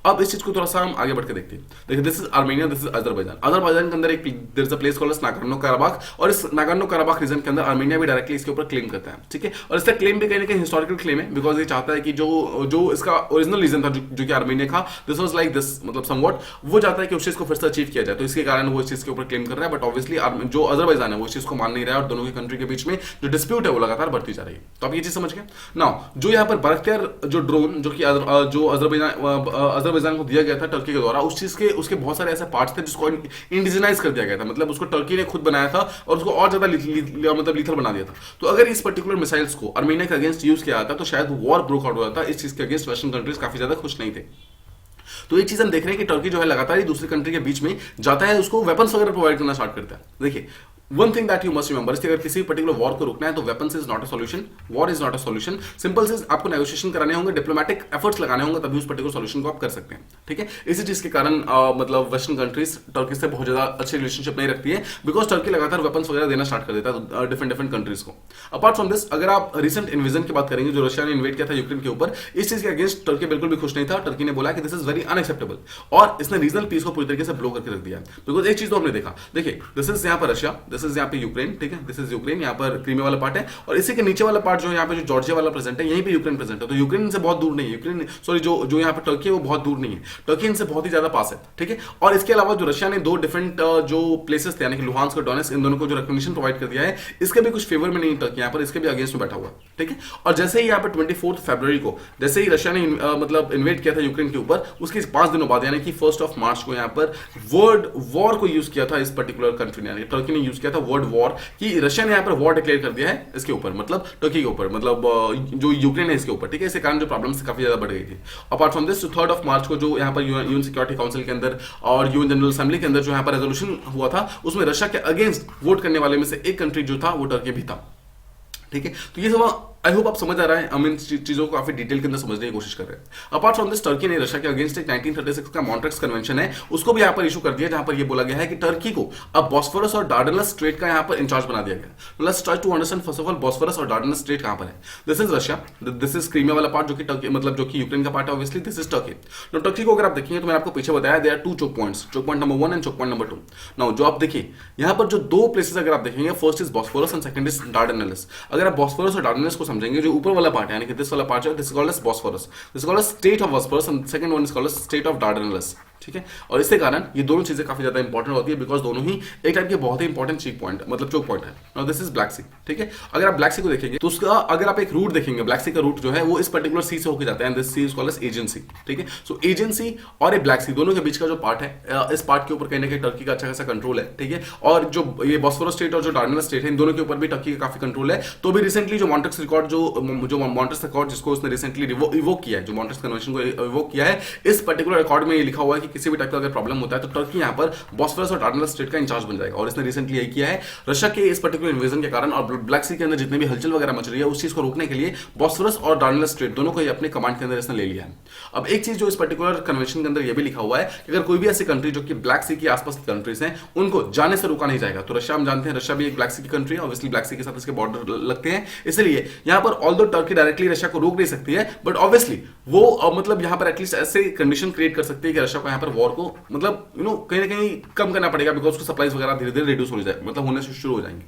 अब इस चीज को थोड़ा सा हम आगे बढ़ के देखते हैं। देखिए, this is Armenia, this is Azerbaijan. Azerbaijan के अंदर एक there is a place called Nagorno Karabakh, और इस नागोर्नो कराबाख रीजन के अंदर आर्मेनिया भी डायरेक्टली इसके ऊपर क्लेम करता है, ठीक है। और इसका क्लेम भी कहीं ना कहीं हिस्टोरिकल क्लेम है, बिकॉज ये चाहता है कि जो इसका ओरिजिनल रीजन था जो कि आर्मेनिया का, दिस वाज लाइक दिस, मतलब समवॉट, वो चाहता है कि उस चीज को फिर से अचीव किया जाए, तो इसके कारण वो इस चीज के ऊपर क्लेम कर रहा है। बट ऑब्वियसली जो अजरबैजान है वो इस चीज को मान नहीं रहा है, और दोनों की कंट्री के बीच में जो डिस्प्यूट है वो लगातार बढ़ती जा रही है। तो आप ये चीज समझ गए नाउ। जो यहाँ पर बख्तियार जो ड्रोन जो कि जो अजरबैजान को दिया गया था टर्की के द्वारा, उस चीज के उसके बहुत सारे ऐसे पार्ट्स थे जिसको इंडिजिनाइज कर दिया गया था, मतलब उसको टर्की ने खुद बनाया था और उसको और ज्यादा मतलब लीथल बना दिया था। तो अगर इस पर्टिकुलर मिसाइल्स को आर्मेनिया के अगेंस्ट यूज किया जाता तो शायद वॉर ब्रोक आउट हो जाता। इस चीज के अगेंस्ट वेस्टर्न कंट्रीज काफी ज्यादा खुश नहीं थे। तो एक चीज हम देख रहे हैं कि टर्की जो है लगातार ही दूसरी कंट्री के बीच में जाता है, उसको वेपन्स वगैरह प्रोवाइड करना स्टार्ट करता है। देखिए, one thing that you must remember, अगर किसी पर्टिकुलर वॉर को रोकना है तो weapons is not a solution, war is not a solution. Simple से आपको नेगोशिएशन कराने होंगे, डिप्लोमेटिक एफर्ट्स लगाने होंगे, तभी उस पर्टिकुलर सॉल्यूशन को आप कर सकते हैं, ठीक है। इसी चीज के कारण मतलब वेस्टर्न कंट्रीज टर्की से बहुत ज्यादा अच्छी रिलेशनशिप नहीं रखती है, बिकॉज टर्की लगातार वेपन्स वगैरह देना स्टार्ट कर देता है डिफरेंट कंट्रीज को। अपार्ट फ्रॉम दिस, अगर आप रिसेंट इन्वेजन की बात करेंगे जो रशिया ने इन्वेट किया था यूक्रेन के ऊपर, इस चीज के अगेंस्ट टर्की बिल्कुल भी खुश नहीं था। टर्की ने बोला कि दिस इज वेरी अनएक्सेप्टेबल, और इसने रीजनल पीस को पूरी तरीके से ब्लो करके रख दिया। बिकॉज एक चीज तो हमने देखा, देखिए, दिस इज यहाँ पर रशिया, दिस इज यहाँ पे यूक्रेन, ठीक है, दिस इज यूक्रेन, यहाँ पर क्रीमिया वाला पार्ट है, और इसी के नीचे वाला पार्ट जो यहाँ पे जो जॉर्जिया वाला प्रेजेंट है, यहीं पे यूक्रेन प्रेजेंट है। तो यूक्रेन से बहुत दूर नहीं है, यूक्रेन सॉरी जो यहाँ पे टर्की है वो बहुत दूर नहीं है, टर्की इनसे बहुत ही ज्यादा पास है, ठीक है। और इसके अलावा जो रशिया ने दो डिफरेंट जो प्लेसेस थे, यानी कि लुहांस्क और डोनेट्स्क, इन दोनों को जो रिकॉग्निशन प्रोवाइड कर दिया है, इसके भी कुछ फेवर में नहीं टर्की यहाँ पर, इसके भी अगेंस्ट में बैठा हुआ, ठीक है। और जैसे ही यहाँ पर 24 फरवरी को जैसे ही रशिया ने मतलब इन्वेट किया था यूक्रेन के ऊपर, उसके 5 दिनों बाद यानी कि 1 मार्च को यहाँ पर वर्ड वॉर को यूज किया था इस पर्टिकुलर कंट्री ने, यानी टर्की ने यूज किया था वर्ड वॉर, कि रशिया ने यहाँ पर वॉर डिक्लेयर कर दिया है इसके ऊपर, मतलब टर्की के ऊपर, मतलब जो यूक्रेन है इसके ऊपर, ठीक है। इसके कारण जो प्रॉब्लम्स काफी ज्यादा बढ़ गई थी। अपार्ट फ्रॉम दिस, 3 मार्च को जो यहाँ पर यूएन सिक्योरिटी काउंसिल के अंदर और यूएन जनरल असेंबली के अंदर जो यहाँ पर रेजोल्यूशन हुआ था, उसमें रशिया के अगेंस्ट वोट करने वाले में से एक कंट्री जो था वो टर्की भी था, ठीक है। तो ये सब आई होप आप समझ आ रहा है, हम इन चीजों को काफी डिटेल के अंदर समझने की कोशिश कर रहे हैं। अपार्ट फ्रॉम दिस, टर्की ने रशिया के अगेंस्ट एक 1936 का मॉन्ट्रेक्स कन्वेंशन है, उसको भी यहाँ पर इशू कर दिया, जहां पर ये बोला गया है कि टर्की को अब बॉस्फोरस और डार्डेनल्स स्ट्रेट का यहाँ पर इंचार्ज बना दिया गया। Let's try to understand first of all Bosphorus और डार्डेनल्स स्ट्रेट कहां पर है। This is Russia, this is Crimea वाला पार्ट जो कि टर्की, मतलब जो कि यूक्रेन का पार्ट है, ऑब्वियसली दिस इज टर्की। तो टर्की को अगर आप देखेंगे तो मैंने आपको पीछे बताया there are 2 choke points, choke point number 1 and choke point number 2। Now जो आप देखिए यहाँ पर जो 2 प्लेसेस अगर आप देखेंगे, first is Bosphorus and second is Dardanelles. अगर आप बॉस्फोरस और डार्डेनल्स को समझेंगे, जो ऊपर वाला पार्ट है, यानी कि दिस वाला पार्ट है, this is called as Bosphorus, this is called as strait of Bosphorus and second one is called as strait of Dardanelles, ठीक है। और इसके कारण ये दोनों चीजें काफी ज्यादा इंपॉर्टेंट होती है, बिकॉज दोनों ही एक टाइप के बहुत ही इंपॉर्टेंट चीक पॉइंट, मतलब चोक पॉइंट है। नाउ दिस इज ब्लैक सी, ठीक है। अगर आप ब्लैक सी को देखेंगे तो उसका अगर आप एक रूट देखेंगे, ब्लैक सी का रूट जो है वो इस पर्टिकुलर सी से होकर जाता है, and this sea is called as Aegean, ठीक है। सो एजेंसी और एक ब्लैक सी दोनों के बीच का जो पार्ट है, इस पार्ट के ऊपर कहीं ना कहीं टर्की का अच्छा खासा कंट्रोल है, ठीक है। और जो ये बॉस्फोरस स्टेट और जो डार्डेनल्स स्टेट है, इन दोनों के ऊपर भी टर्की का काफी कंट्रोल है। तो भी रिसेंटली जो मॉन्ट्रेक्स रिकॉर्ड जो मॉन्ट्रेक्स रिकॉर्ड जिसको उसने रिसेंटली इवोक किया है, जो मॉन्ट्रेक्स कन्वेंशन को इवोक किया है, इस पर्टिकुलर रिकॉर्ड में ये लिखा हुआ है कि किसी भी टाइप का अगर प्रॉब्लम होता है तो टर्की यहाँ पर बॉस्फोरस और डार्डेनल्स स्टेट का इंचार्ज बन जाएगा। और इसने रिसेंटली यही किया है। रशिया के इस पर्टिकुलर इन्वेजन के कारण और ब्लैक सी के अंदर जितने भी हलचल वगैरह मच रही है, उस चीज को रोकने के लिए बॉस्फोरस और डार्डेनल्स स्टेट दोनों को अपने कमांड के अंदर इसने ले लिया है। अब एक चीज जो इस पर्टिकुलर कन्वेंशन के अंदर यह भी लिखा हुआ है कि अगर कोई भी ऐसी कंट्री जो कि ब्लैक सी के आसपास की कंट्रीज हैं, उनको जाने से रोका नहीं जाएगा। तो रशिया हम जानते हैं, रशिया भी एक ब्लैक सी की कंट्री है, ऑब्वियसली ब्लैक सी के साथ इसके बॉर्डर लगते हैं, इसलिए यहाँ पर ऑल्दो टर्की डायरेक्टली रशिया को रोक नहीं सकती है, बट ऑब्वियसली वो मतलब यहाँ पर एटलीस्ट ऐसे कंडीशन क्रिएट कर सकती है कि रशिया को यहाँ पर वॉर को मतलब कहीं ना कहीं कम करना पड़ेगा, बिकॉज उसको सप्लाईज वगैरह धीरे धीरे रिड्यूस हो जाए, मतलब होने से शुरू हो जाएंगे।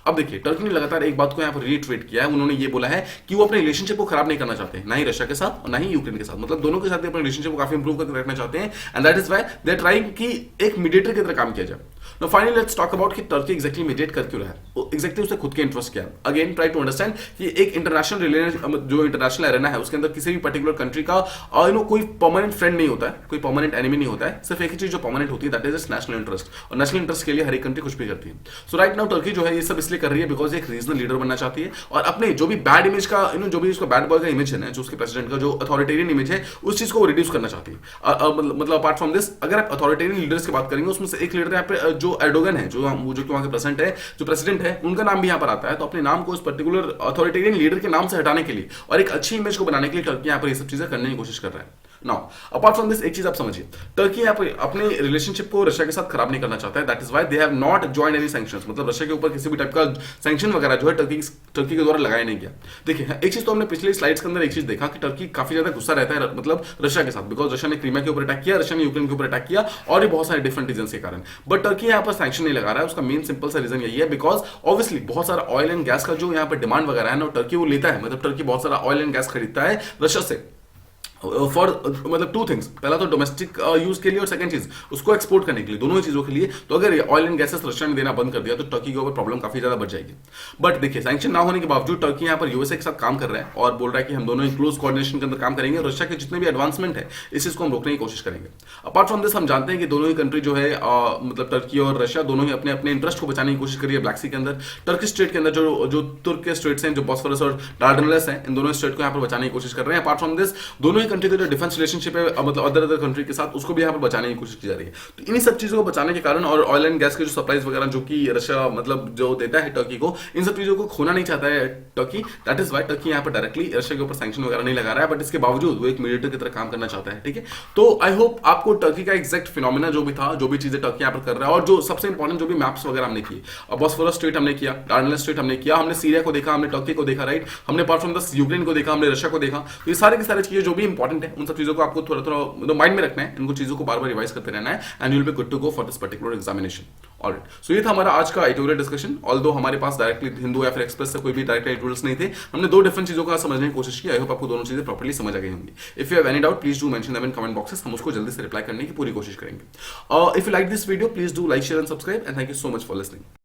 अब देखिए, टर्की ने लगातार एक बात को यहाँ पर रीट्रेट किया है, उन्होंने ये बोला है कि वो अपने रिलेशनशिप को खराब नहीं करना चाहते, ना ही रशिया के साथ और ना ही यूक्रेन के साथ, मतलब दोनों के साथ अपने रिलेशनशिप को काफी इंप्रूव करके रखना चाहते हैं, and that is why they are trying कि एक मीडिएटर की तरह काम किया जाए। Now finally let's talk about कि टर्की एग्जैक्टली मीडिएट कर क्यों रहा है, एग्जैक्टली उससे खुद के इंटरेस्ट क्या है. अगेन ट्राई टू अंडरस्टैंड कि एक इंटरनेशनल रिलेशन जो इंटरनेशनल एरेना है उसके अंदर किसी भी पर्टिकुलर कंट्री का कोई परमानेंट फ्रेंड नहीं होता है, कोई परमानेंट एनिमी नहीं होता है. सिर्फ एक ही चीज जो परमानेंट होती है that is it's national interest, और नेशनल इंटरेस्ट के लिए हर एक कंट्री कुछ भी करती है. सो राइट नाउ टर्की जो है ये सब इसलिए कर रही है बिकॉज एक रीजनल लीडर बनना चाहती है और अपने जो भी बैड इमेज का जो भी उसका बैड बॉय का इमेज है ना, जो उसके प्रेसिडेंट का जो अथॉरिटेरियन इमेज है उस चीज को रिड्यूस करना चाहती है. मतलब अपार्ट फ्रॉम दिस अगर आप अथॉरिटेरियन लीडर्स की बात करेंगे उसमें से एक लीडर यहाँ पे जो एर्डोगन है, जो वहाँ के प्रेसिडेंट है उनका नाम भी यहाँ पर आता है. तो अपने नाम को उस पर्टिकुलर अथॉरिटेरियन लीडर के नाम से हटाने के लिए और एक अच्छी इमेज को बनाने के लिए टर्की यहाँ पर ये सब चीजें करने की कोशिश कर रहा है. नाउ अपार्ट फ्रॉम दिस एक चीज आप समझिए, टर्की यहाँ पे अपने रिलेशनशिप को रशिया के साथ खराब नहीं करना चाहता है. That is why they have not joined any sanctions. मतलब रशिया के ऊपर किसी भी टाइप का सैंक्शन वगैरह जो है टर्की के द्वारा लगाया नहीं गया. देखिए एक चीज तो हमने पिछले स्लाइड्स के अंदर एक चीज देखा कि टर्की काफी ज्यादा गुस्सा रहता है मतलब रशिया के साथ, बिकॉज रशिया ने क्रीमिया के ऊपर अटैक किया, रशिया ने यूक्रेन के ऊपर अटैक किया और भी बहुत सारे डिफरेंट रीजन के कारण. बट टर्की यहाँ पर सैंक्शन नहीं लगा रहा है. उसका मेन सिंपल सा रीजन यही है बिकॉज ऑब्वियसली बहुत सारा ऑयल एंड गैस का जो यहाँ पर डिमांड वगैरह है ना टर्की वो लेता है. मतलब टर्की बहुत सारा ऑयल एंड गैस खरीदता है रशिया से फॉर मतलब टू थिंग्स. पहला तो डोमेस्टिक यूज के लिए और सेकंड चीज उसको एक्सपोर्ट करने के लिए, दोनों ही चीजों के लिए. तो अगर ऑयल एंड गैसेस रशिया ने देना बंद कर दिया तो टर्की के ऊपर प्रॉब्लम काफी ज्यादा बढ़ जाएगी. बट देखिए सैंक्शन ना होने के बावजूद टर्की यहाँ पर यूएसए के साथ काम कर रहा है और बोल रहा है कि हम दोनों ही क्लोज कोऑर्डिनेशन के अंदर काम करेंगे. रशिया के जितने भी एडवांसमेंट है इस चीज को हम रोकने की कोशिश करेंगे. अपार्ट फ्रॉम दिस हम जानते हैं कि दोनों ही कंट्री जो है मतलब टर्की और रशिया दोनों ही अपने अपने इंटरेस्ट को बचाने की कोशिश कर रही है ब्लैक सी के अंदर. टर्की स्ट्रेट के अंदर जो तुर्क के स्ट्रेट्स हैं, जो बॉस्फोरस और डार्डनलेस हैं, इन दोनों स्ट्रेट को यहाँ पर बचाने की कोशिश कर रहे हैं. अपार्ट फ्रॉम दिस दोनों ही कंट्री का जो डिफेंस रिलेशनशिप है मतलब अदर कंट्री के साथ उसको भी यहाँ पर बचाने की कोशिश की जा रही है. तो इन्हीं सब चीजों को बचाने के कारण और ऑयल एंड गैस के जो सप्लाईज वगैरह जो कि रशिया मतलब जो देता है टर्की को, इन सब चीजों को खोना नहीं चाहता है Turkey. That is why Turkey यहाँ पर डायरेक्टली रशिया के ऊपर सैंक्शन वगैरह नहीं लगा रहा है. बट इसके बावजूद वो एक मीडिएटर की तरह काम करना चाहता है. ठीक है, तो आई होप आपको टर्की का एग्जैक्ट फिनोमिना जो भी था, जो भी चीजें टर्की यहाँ पर कर रहा है और जो सबसे इंपॉर्टेंट जो भी मैप्स वगैरह हमने किए, बॉस्फोरस स्ट्रेट हमने किया, डार्डनलेस स्ट्रेट हमने किया, हमने सीरिया को देखा, हमने टर्की को देखा, राइट. हमने अपार्ट फ्रॉम द यूक्रेन को देखा, हमने रशिया को देखा. तो ये सारे की सारी चीजें जो भी इंपॉर्टेंट है उन सब चीजों को आपको थोड़ा थोड़ा माइंड में रखना है, इनको चीजों को बार बार रिवाइज करते रहना है and you will be good to go for this particular examination. Alright, so ये था हमारा आज का एडिटोरियल डिस्कशन. ऑल्दो हमारे पास डायरेक्टली हिंदू या फिर एक्सप्रेस से कोई भी डायरेक्ट एडिटोरियल्स नहीं थे. हमने दो डिफरेंट चीजों का समझने की कोशिश की. आई होप आपको दोनों चीजें प्रॉपर्ली समझ आ गई होंगी. If you have any doubt please do mention them in comment boxes. हम उसको जल्दी से रिप्लाई करने की पूरी कोशिश करेंगे. If you like this video please do like share and subscribe and thank you so much for listening.